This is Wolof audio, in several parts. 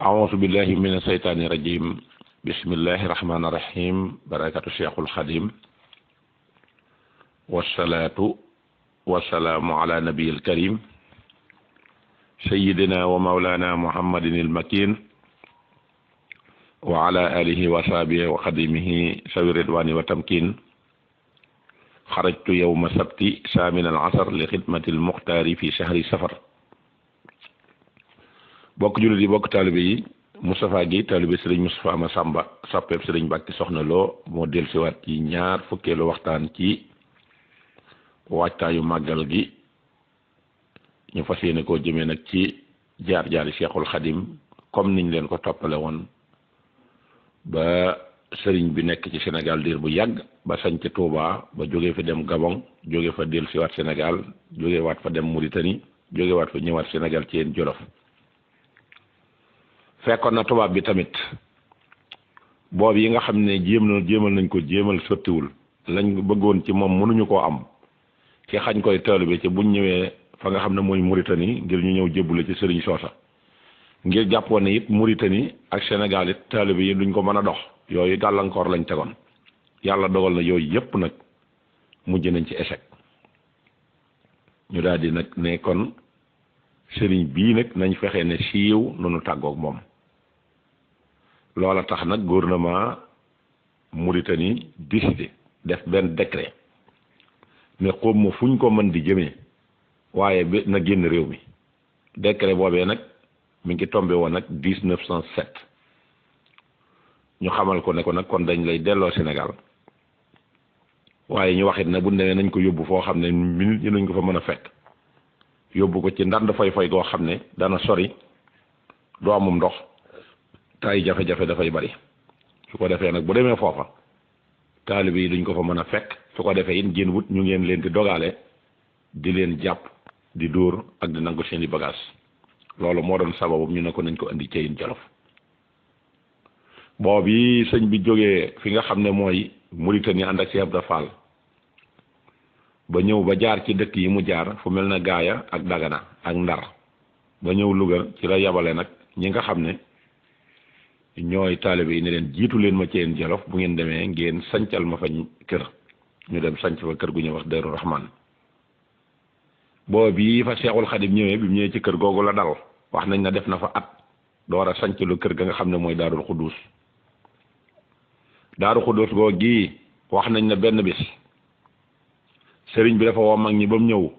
أعوذ بالله من الشيطان الرجيم بسم الله الرحمن الرحيم بركة الشيخ الخديم والصلاة والسلام على نبي الكريم سيدنا ومولانا محمد المكين وعلى آله وصحبه وخديمه سوي الرضوان والتمكين خرجت يوم السبت ثامن العصر لخدمة المختار في شهر سفر bokk jullit yi bokk taalibe yi Moustapha Guèye taalibe Serigne Moustapha Massamba soppeeb Serigne Mbacke Soxna Lo moo dellusiwaat ci ñaar fukkeelu waxtaan ci waajtaayu màggal gi ñu fas yéene koo jëmee nag ci jaar-jaari Cheikhul Khadim comme niñ leen ko toppale woon ba Serigne bi nekk ci Sénégal diir bu yàgg ba sañ ci Touba ba jógee fa dem Gabon jóge fa dellusiwaat Sénégal jóge waat fa dem Mauritanie jóge waat fa ñëwaat Sénégal ci yéen Jolof fekkoon na tubaab bi tamit boobu yi nga xam ne jéemal nañ ko jéemal sottiwul lañ bëggoon ci moom mënuñu koo am ci xañ koy taalibe ci buñ ñëwee fa nga xam ne mooy Mauritanie ngir ñu ñëw jébbule ci sëriñ soosa ngir jàppoon ne it Mauritanie ak Sénégal it taalibe yi duñ ko mën a dox yooyu gàllankoor lañ tegoon yàlla dogal na yooyu yépp nag mujj nañ ci échec ñu daal di nag ne kon sëriñ bii nag nañ fexe ne siiw nunu tàggoog moom loola tax nag gouvernement Mauritanie décidé def benn décret ne xawma fuñ ko mën di jëmee waaye bi na génn réew mi décret boobee nag mi ngi tombé woon nag 1907 ñu xamal ko ne ko nag kon dañ lay delloo Sénégal waaye ñu waxit ne bu demee nañ ko yóbbu foo xam ne minute yi nañ ko fa mën a fekk yóbbu ko ci ndand fay goo xam ne dana sori doo amum ndox te ay jafe-jafe dafay bari su ko defee nag bu demee foofa taalibe yi duñ ko fa mën a fekk su ko defee it ngeen wut ñu ngeen leen di dogale di leen jàpp di dóor ak di nangu seeni bagage loolu moo doon sababu ñu ne ko nañ ko indi Ceyeen Jolof boobu sëñ bi jógee fi nga xam ne mooy Mauritanie ànd ak Cheikh Ibra Fall ba ñëw ba jaar ci dëkk yi mu jaar fu mel na Gaaya ak Dagana ak Ndar ba ñëw Louga ci la yabale nag ñi nga xam ne ñooy taalibe yi ne leen jiitu leen ma Ceyeen Jolof bu ngeen demee ngeen sancal ma fa kër ñu dem sanc fa kër gu ñuy wax Daaru Rahman boobu fa Seexul Xadim ñëwee bi mu ñëwee ci kër googu la dal wax nañ na def na fa at door a sanc lu kër ga nga xam ne mooy Daarul Xuddus Daaru Xuddus googu gii wax nañ na benn bis sëriñ bi dafa woo mag ñi ba mu ñëw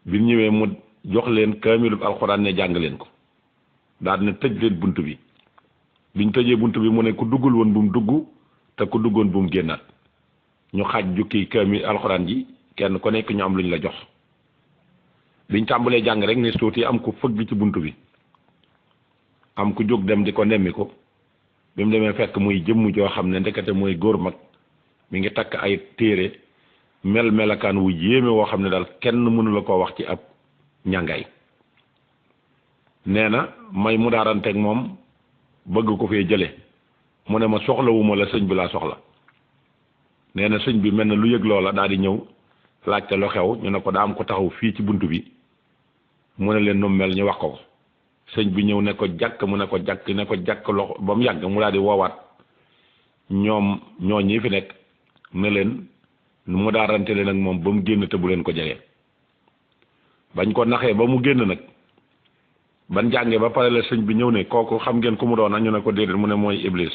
bi ñëwee mu jox leen kaamilub alxuraan ne jàng leen ko daal ne tëj leen bunt bi biñ tëjee bunt bi mu ne ku duggul woon bu mu dugg te ku duggoon bu mu génnaat ñu xaaj jukki kaamil alxuraan ji kenn ku nekk ñu am luñ la jox biñ tàmbalee jàng rek ne tuuti am ku fëgg ci bunt bi am ku jóg dem di ko nemmi ko bi mu demee fekk muy jëmm joo xam ne ndekete mooy góor mag mi ngi takk ay téere melakaan wu yéeme woo xam ne daal kenn mënu la koo wax ci ab ñàngaay nee na may mu daaranteeg moom bëgg ko fee jële mu ne ma soxlawuma la sëñ bi laa soxla nee na sëñ bi mel na lu yëg loola daal di ñëw laajte lu xew ñu ne ko daa am ko taxaw fii ci bunt bi mu ne leen nu mel ñu wax ko sëñ bi ñëw ne ko jàkk mu ne ko jàkk loxo ba mu yàgg mu daal di woowaat ñoom ñi fi nekk ne leen mu daarante leen ak moom ba mu génn te bu leen ko jege bañ ko naxee ba mu génn nag ban jàngee ba pare la sëñ bi ñëw ne kooku xam ngeen ku mu doon ñu ne ko déedéet mu ne mooy Iblis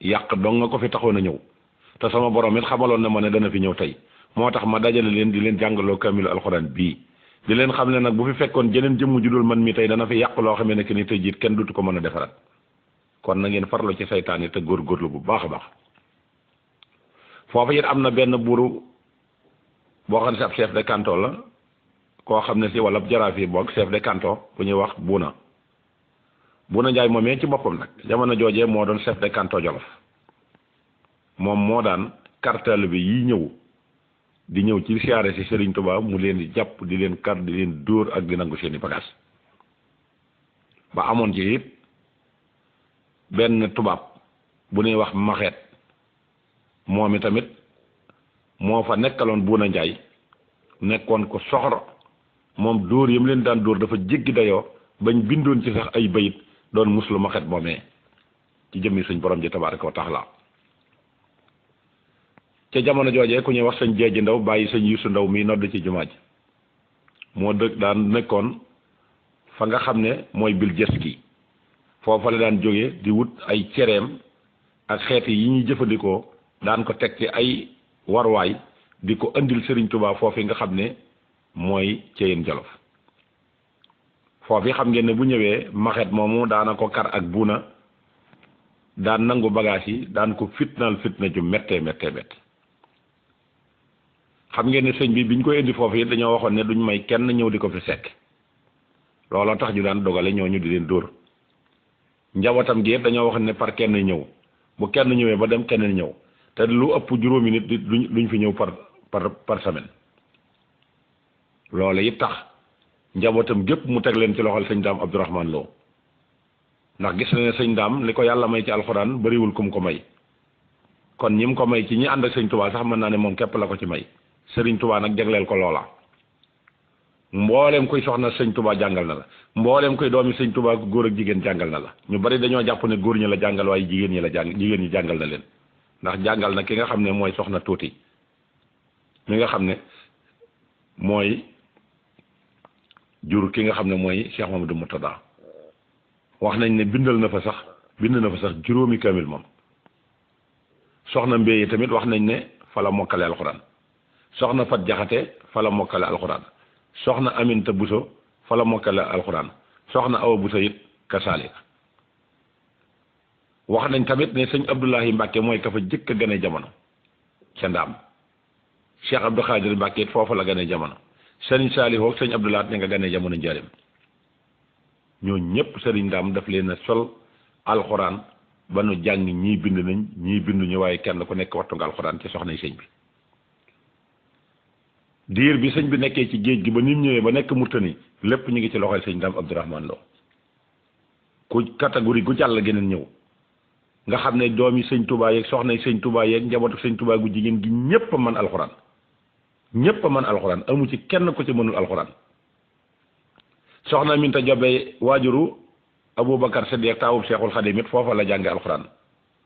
yàq dong nga ko fi taxoon a ñëw te sama borom it xamaloon na ma ne dana fi ñëw tey moo tax ma dajale leen di leen jàngaloo kaamilu alxuraan bii di leen xam ne nag bu fi fekkoon jeneen jëmm ju dul man mi tey dana fi yàq loo xamee ne que ni tey jiit kenn dutu ko mën a defaraat kon na ngeen farlu ci saytaane te góorgóorlu bu baax a baax foofu it am na benn buuru boo xam ne si ab chef de canton la koo xam ne si wala jaraaf yi boog chef de canton bu ñuy wax Buuna Njaay moomee ci boppam nag jamono joojee moo doon chef de canton Jolof moom moo daan kartal bi yi ñëw di ñëw ci siyaare si Serigne Touba mu leen di jàpp di leen kar di leen dóor ak di nangu seeni bagage ba amoon ci it benn tubaab bu ñuy wax maxeet moom i tamit moo fa nekkaloon Buuna Njaay nekkoon ko soxor moom dóor yam leen daan dóor dafa jéggi dayoo bañ bindoon ci sax ay bayit doon muslu maxet moomee ci jëmmi suñ borom ji tabaaraka wa taala ca jamono joojee ku ñuy wax sëñ Jeeji Ndaw bàyyi sëñ Yuusu Ndaw mi nodd ci jumaa ji moo dëkk daan nekkoon fa nga xam ne mooy bil jës gi foofa la daan jóge di wut ay cereem ak xeeti yi ñuy jëfandikoo daan ko teg ci ay warwaay di ko andil Serigne Touba foofu nga xam ne mooy Ceyeen Jolof foofu xam ngeen ne bu ñëwee maxet moomu daana ko kar ak buuna daan nangu bagage yi daan ko fitnaal fitna ju méttee méttee méttee xam ngeen ne sëñ bi biñ koy indi foofu yi dañoo waxoon ne duñ may kenn ñëw di ko fi sekk looloo tax ñu daan dogale ñooñu di leen dóor njabootam gi dañoo waxoon ne par kenn ñëw bu kenn ñëwee ba dem kenn ñëw te lu ëpp juróomi nit duñ fi ñëw par semaine loolu it tax njabootam gépp mu teg leen ci loxol sëñ Daam Abdourahmane Lo ndax gis na ne sëñ Daam li ko yàlla may ci alxuraan bariwul kum ko may kon ñi mu ko may ci ñi ànd ak sëñ Touba sax mën naa ne moom képp la ko ci may Sëriñ Touba nag jagleel ko loola mbooleem kuy soxna sëñ Touba jàngal na la mbooleem kuy doomi sëñ Touba góor ak jigéen jàngal na la ñu bari dañoo jàpp ne góor ñi la jàngal waaye jigéen ñi jàngal na leen ndax jàngal na ki nga xam ne mooy soxna tuuti mi nga xam ne mooy jur ki nga xam ne mooy Cheikh Mamadou Moutada wax nañ ne bind na fa sax juróomi kamil moom soxna Mbéye tamit wax nañ ne fa la mokkale alxuraan soxna Fat Jaxate fa la mokkale alxuraan soxna Aminta Buso fa la mokkale alxuraan soxna Awa Buso it kasaalika wax nañ tamit ne sëñ Abdoulahi Mbàkke mooy ka fa jëkk a gane jamono ca Ndaam Cheikh Abdou Khadir Mbàkke it foofu la gane jamono sëriñ Saalihu ak sëñ Abdoulaat ña nga gane jamono njaarim ñoo ñëpp sëriñ Ndaam daf leen a sol alxuraan ba nu jàng ñii bind nañ ñii binduñu waaye kenn ku nekk wattu nga alxuraan ci soxnay sëñ bi diir bi sëñ bi nekkee ci géej gi ba ni mu ñëwee ba nekk Murtani lépp ñu ngi ci loxoy sëñ Daam Abdourahmane Lo ku catégorie gu jàll geneen ñëw nga xam ne doomi sëñ Touba yeeg soxnay sëñ Touba yeeg njabootu sëñ Touba gu jigéen gi ñépp a mën alxuraan ñépp a mën alxuraan amu ci kenn ku ci mënul alxuraan soxna Minta Jobe waajuru Aboubacar Siddiq taawub Cheikhul Khadim it foofa la jànge alxuraan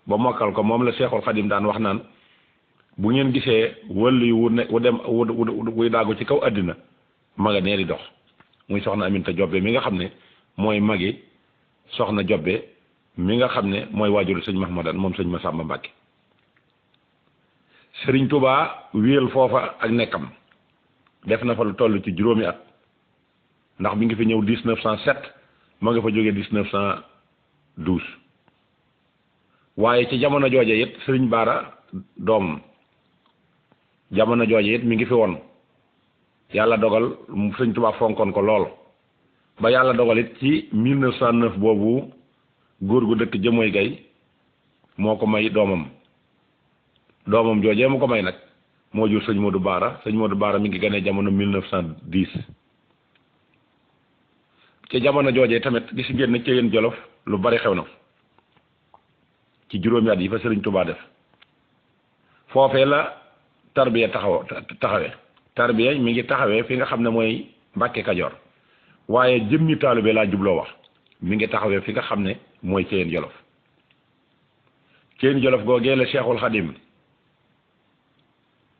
ba mokkal ko moom la Cheikhul Khadim daan wax naan bu ngeen gisee wëllu wu dem wuy daagu ci kaw àddina ma nga nee di dox muy soxna Aminta Jobbe mi nga xam ne mooy magi soxna Jobbe mi nga xam ne mooy waajuru sëñ Mahmadan moom sëñ Masamba Mbàkke Sëriñ Touba wéyal foofa ak nekkam def na fa lu toll ci juróomi at ndax bi ngi fi ñëw 1907 ma nga fa jógee 1912 waaye ci jamono jooje it Sëriñ Baara doom jamono jooje it mi ngi fi woon yàlla dogal Sëriñ Touba fonkoon ko lool ba yàlla dogal it ci 1909 boobu góor gu dëkk Jëmooy Gay moo ko may doomam joojee mu ko may nag moo jur sëñ Modou Baara mi ngi ganee jamono 1910 ci jamono joojee tamit gis ngeen ne Ceyeen Jolof lu bari xew na ci juróomi at yi fa Sëriñ Touba def foofee la tarbiya taxawee tarbiya mi ngi taxawee fi nga xam ne mooy Mbàkke Kajoor waaye jëmmi taalibe laa jubloo wax mi ngi taxawee fi nga xam ne mooy Ceyeen Jolof Ceyeen Jolof googee la Cheikhul Khadim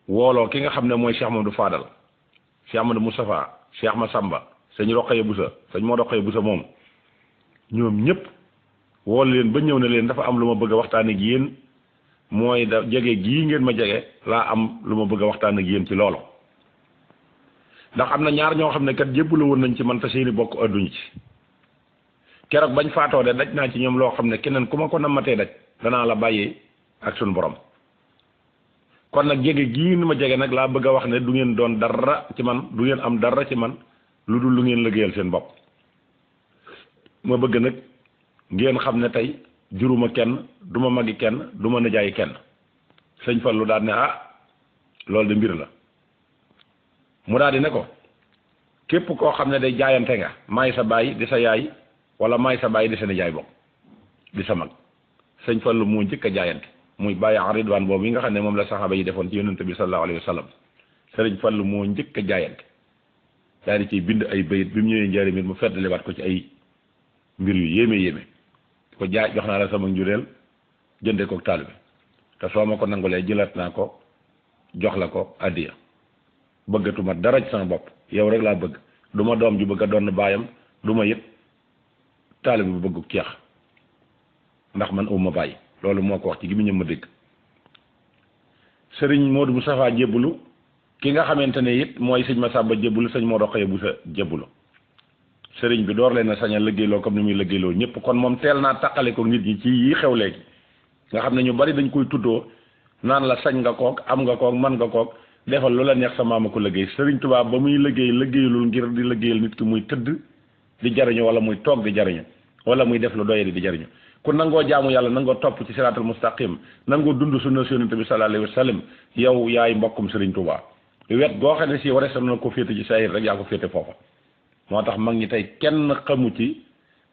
wooloo ki nga xam ne mooy Cheikh Mamadou Fadal Cheikh Amadou Moustapha Cheikh Massamba sëñ Roqaya Busa sëñ moo Roqaya Busa moom ñoom ñëpp wool leen ba ñëw na leen dafa am lu ma bëgg a waxtaan ak yéen mooy da jege gii ngeen ma jege laa am lu ma bëgg a waxtaan ak yéen ci loolu ndax am na ñaar ñoo xam ne kat jébbalu woon nañ ci man te seeni bokk adduñu ci keroog bañ faatoo de daj naa ci ñoom loo xam ne keneen ku ma ko nammatee daj danaa la bàyyi ak suñu borom kon nag jege gii ni ma jege nag laa bëgg a wax ne du ngeen doon dara ci man du ngeen am dara ci man lu dul lu ngeen liggéeyal seen bopp ma bëgg nag ngeen xam ne tey juruma kenn du ma magi kenn du ma nijaay kenn sëñ Fallu daal ne loolu de mbir la mu daal di ne ko képp koo xam ne day jaayante nga maay sa baay di sa yaay wala maay sa baay di sa nijaay bokk di sa mag sëñ Fallu moo njëkk a jaayante muy bàyyi Ridwaan boobu yi nga xam ne moom la saxaaba yi defoon ci yonent bi sallallahu alayhi wa sallam sëriñ Fallu moo njëkk a jaayante daal di ciy bind ay bayit bi mu ñëwee njëriñ it mu feddaliwaat ko ci ay mbir yu yéeme yéeme ko jaay jox naa la sama njureel jënde ko taalibe te soo ma ko nangulee jëlaat naa ko jox la ko addiya bëggatuma dara ci sama bopp yow rek laa bëgg du ma doom ju bëgg a doon baayam du ma yëpp taalibe bu bëggu ceex ndax man uma bàyyi loolu moo ko wax ci gi mu ñëm ma dégg sëriñ Modou Moustapha jébbalu ki nga xamante ne it mooy sëñ Massamba jébbalu sëñ Modou Xëye bu sa jébbalu sëriñ bi door leen a sañ a liggéeyloo comme ni muy liggéeyloo ñëpp kon moom teel naa taqale ko nit ñi ci yi xew léegi nga xam ne ñu bari dañ koy tuddoo naan la sañ nga kook am nga kook man nga kook defal lu la neex sa maama ko liggéey sëriñ Tuubaa ba muy liggéeyalul ngir di liggéeyal nit ki muy tëdd di jariñu wala muy toog di jariñu wala muy def lu doyadi di jariñu ku nangoo jaamu yàlla nangoo topp ci siraatal mustaqim nangoo dund sunna yonent bi sallallahu alayhi wa sallam yow yaay mbokkum sëriñ Tuubaa wet goo xam ne si waree sa na ko féete ci saahir rek yaa ko féete foofa moo tax mag ñi tey kenn xamu ci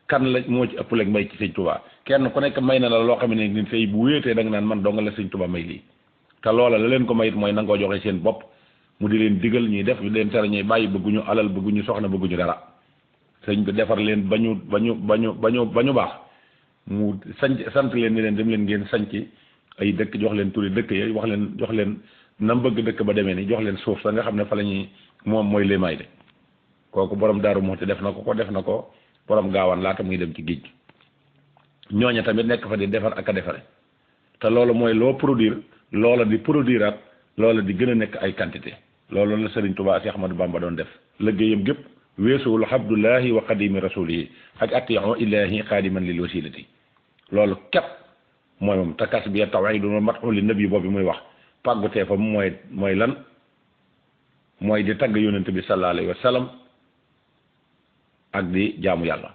kan la moo ci ëpp léegi may ci sëñ Tuubaa kenn ku nekk may na la loo xam ne ni tey bu wéetee da nga naan man donga la sëñ Tuubaa may lii te loola la leen ko mayit mooy nangoo joxe seen bopp mu di leen digal ñuy def di leen tere ñuy bàyyi bëgguñu alal bëgguñu soxna bëgguñu dara sëñ bi defar leen ba ñu baax mu sant leen ni leen dem leen ngeen sanc ay dëkk jox leen turi dëkk yi jox leen nam bëgg dëkk ba demee ni jox leen suuf sa nga xam ne fa la ñuy moom mooy léemaay de kooku borom Daaru Muxti def na ko borom gaawaan laata muy dem ci géej gi ñooña tamit nekk fa di defar ak a defare te loolu mooy loo produire loola di produiraat loola di gën a nekk ay quantité loolu la Sëriñ Tuubaa Seex Ahmadu Bamba doon def liggéeyam gépp weesuwul abdullahi wa qadimi rasulihi ak atii'u ilahi xaadiman lil wasilati loolu képp mooy moom takas bi tawhidun wa mat'u li nabi boobu muy wax pàggutee fa mooy lan mooy di tagg yonent bi sallallahu alayhi wa sallam ak di jaamu yàlla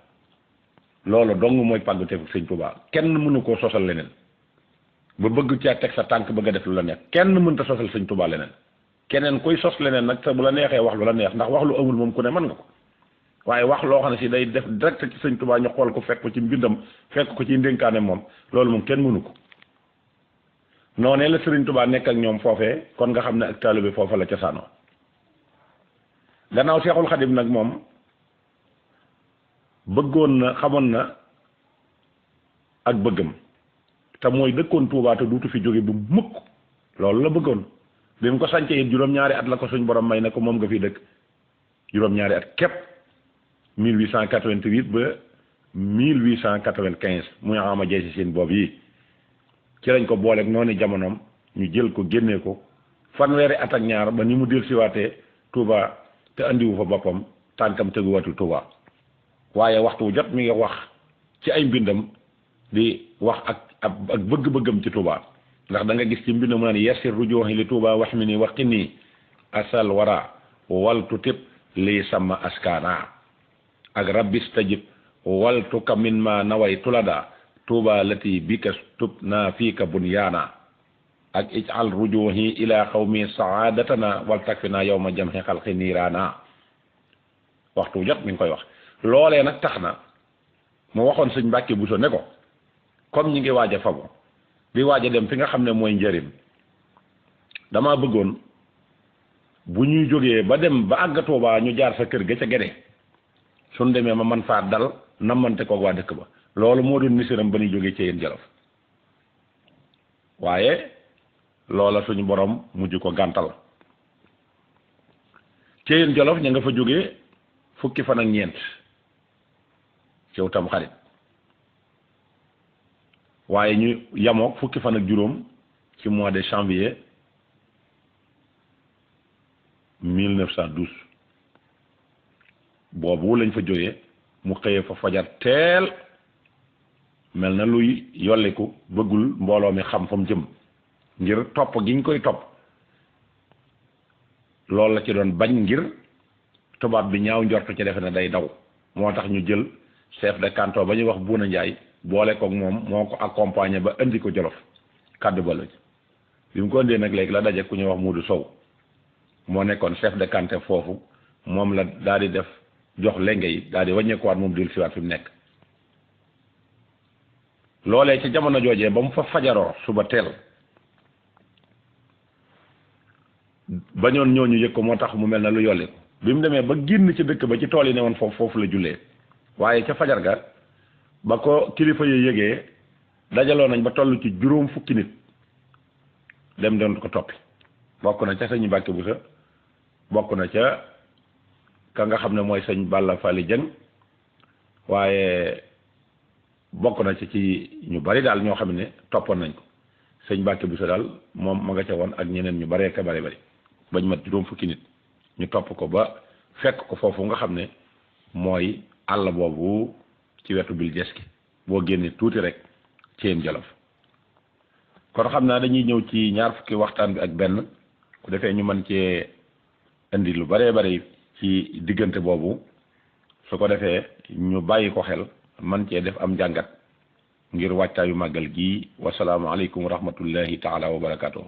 loolu dong mooy pàggutee fa Sëriñ Tuubaa kenn mënu koo sosal leneen ba bëgg caa teg sa tànk bëgg a def lu la neex kenn mënta sosal Sëriñ Tuubaa leneen keneen koy sos leneen nag te bu la neexee wax lu la neex ndax wax lu amul moom ku ne mën nga ko waaye wax loo xam ne si day def direct ci Sëriñ Tuubaa ñu xool ko fekk ko ci mbindam fekk ko ci ndénkaane moom loolu moom kenn mënu ko noonee la Sëriñ Tuubaa nekk ak ñoom foofee kon nga xam ne ak taalibe foofa la cosaanoo gannaaw Seexul Xadim nag moom bëggoon na xamoon na ak bëggam te mooy dëkkoon Tuubaa te duutu fi jóge bu mukk loolu la bëggoon bi mu ko sàncee it juróom-ñaari at la ko suñ borom may ne ko moom nga fi dëkk juróom-ñaari at képp 1888 ba 1895 muy ama jey si seen boobu yi ci lañ ko booleeg noonu jamonoom ñu jël ko génnee ko fanweeri at ak ñaar ba ni mu del siwaatee Touba te andiwu fa boppam tànkam teguwatul Touba waaye waxtu wu jot mi ngi wax ci ay mbindam di wax ak bëgg-bëggam ci Touba ndax da nga gis ci mbind mu naan yasir rujuhi li Touba wax mi ni waxti nii asal wara waltu tib lii sama askana ak rabbis tajib waltu ka min ma naway tulada Touba lati bika tub naa fiika bunyaana ak ijal rujuhi ila xawmi saadatana wal takfina yawma jamhi xalqi niiraana waxtu jot mi ngi koy wax loolee nag tax na mu waxoon sëñ Mbàkke Buso ne ko comme ñi ngi waaj a fagu di waaj a dem fi nga xam ne mooy njëriñ dama bëggoon bu ñuy jógee ba dem ba àgg Tuubaa ñu jaar sa kër ga ca Gede suñ demee ma man faa dal nammante koog waa dëkk ba loolu moo doon misiram ba ñuy jógee ci yéen Jolof waaye loola suñu borom mujj ko gàntal ci yéen Jolof ña nga fa jógee fukki fan ak ñeent ciw tam xarit waaye ñu yamook fukki fan ak juróom ci mois de janvier 1912 boobu lañ fa jógee mu xëyee fa fajar teel mel na luy yolliku bëggul mbooloo mi xam fa mu jëm ngir topp gi ñu koy topp loolu la ci doon bañ ngir tubaab bi ñaaw njortu ci defe ne day daw moo tax ñu jël chef de canton ba ñuy wax Buuna Njaay boole koog moom moo ko accompagné ba indi ko Jolof kàddu ba la bi mu ko indee nag léegi la daje ku ñuy wax Muudu Sow moo nekkoon chef de canton foofu moom la daal di def jox lenge yi daal di wàññeekuwaat moom dil siwaat fi mu nekk loolee ci jamono joojee ba mu fa fajaroo suba teel bañoon ñooñu yëg ko moo tax mu mel na lu yolli ko bi mu demee ba génn ci dëkk ba ci tool yi ne woon foofu la jullee waaye ca fajar ga ba ko kilifa yi yëgee dajaloo nañ ba toll ci juróom fukki nit dem doon ko toppi bokk na ca sëñ Mbàkke Buso bokk na ca ka nga xam ne mooy sëñ Balla Fally Dieng waaye bokk na ci ñu bari daal ñoo xam ne toppoon nañ ko sëñ Mbàkke Buso daal moom ma nga ca woon ak ñeneen ñu baree ka bari bañ mat juróom fukki nit ñu topp ko ba fekk ko foofu nga xam ne mooy àll boobu ci wetu bil jeski boo génnee tuuti rek Ceen Jolof kon xam naa dañuy ñëw ci ñaar fukki waxtaan bi ak benn ku defee ñu mën cee indi lu baree bari ci diggante boobu su ko defee ñu bàyyi ko xel man cee def am njàngat ngir wàccaayu màggal gi wasalaamu aleykum wa rahmatullahi taala wa barakaatuh